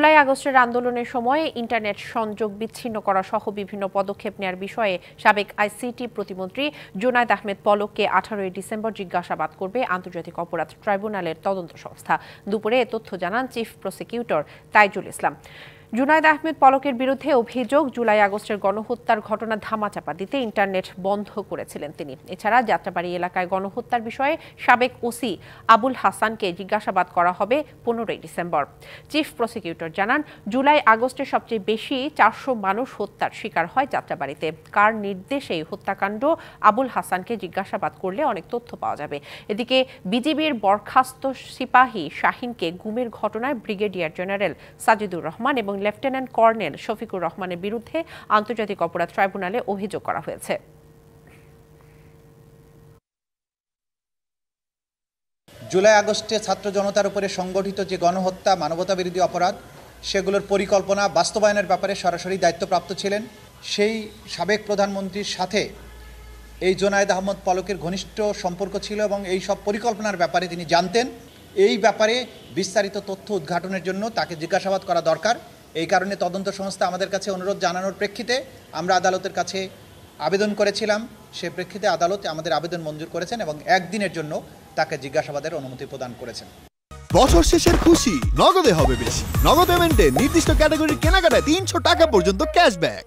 জুলাই আগস্টের আন্দোলনের সময় ইন্টারনেট সংযোগ বিচ্ছিন্ন করা সহ বিভিন্ন পদক্ষেপ নেওয়ার বিষয়ে সাবেক আইসিটি প্রতিমন্ত্রী জুনায়েদ আহমেদ পলককে 18 ডিসেম্বর জিজ্ঞাসাবাদ করবে আন্তর্জাতিক অপরাধ ট্রাইব্যুনালের তদন্ত সংস্থা। দুপুরে এ তথ্য জানান চিফ প্রসিকিউটর তাইজুল ইসলাম। জুনায়েদ আহমেদ পলকের বিরুদ্ধে অভিযোগ, জুলাই আগস্টের গণহত্যার ঘটনা ধামাচাপা দিতে ইন্টারনেট বন্ধ করেছিলেন তিনি। এছাড়া যাত্রাবাড়ি এলাকায় গণহত্যার বিষয়ে সাবেক ওসি আবুল হাসানকে জিজ্ঞাসাবাদ করা হবে 15 ডিসেম্বর। চিফ প্রসিকিউটর জানান, জুলাই আগস্টে সবচেয়ে বেশি 400 মানুষ হত্যার শিকার হয় যাত্রাবাড়িতে। কার নির্দেশে এই হত্যাকাণ্ড, আবুল হাসানকে জিজ্ঞাসাবাদ করলে অনেক তথ্য পাওয়া যাবে। এদিকে বিজিবির বরখাস্ত সিপাহী শাহিনকে গুমের ঘটনায় ব্রিগেডিয়ার জেনারেল সাজিদুর রহমান এবং লেফটেন্যান্ট কর্নেল শফিকুর রহমানের বিরুদ্ধে আন্তর্জাতিক অপরাধ ট্রাইব্যুনালে অভিযোগ করা হয়েছে। জুলাই আগস্টে ছাত্র জনতার উপরে সংগঠিত যে গণহত্যা, মানবতাবিরোধী অপরাধ, সেগুলোর পরিকল্পনা বাস্তবায়নের ব্যাপারে সরাসরি দায়িত্বপ্রাপ্ত ছিলেন সেই সাবেক প্রধানমন্ত্রীর সাথে এই জুনায়েদ আহমেদ পলকের ঘনিষ্ঠ সম্পর্ক ছিল এবং এই সব পরিকল্পনার ব্যাপারে তিনি জানতেন। এই ব্যাপারে বিস্তারিত তথ্য উদ্ঘাটনের জন্য তাকে জিজ্ঞাসাবাদ করা দরকার। এই কারণে তদন্ত সংস্থা আমাদের কাছে অনুরোধ জানানোর প্রেক্ষিতে আমরা আদালতের কাছে আবেদন করেছিলাম। সে প্রেক্ষিতে আদালত আমাদের আবেদন মঞ্জুর করেছেন এবং একদিনের জন্য তাকে জিজ্ঞাসাবাদের অনুমতি প্রদান করেছেন। বছর শেষের খুশি নগদে হবে বেশি। নগদ পেমেন্টে নির্দিষ্ট ক্যাটাগরির কেনাকাটায় 300 টাকা পর্যন্ত ক্যাশব্যাক।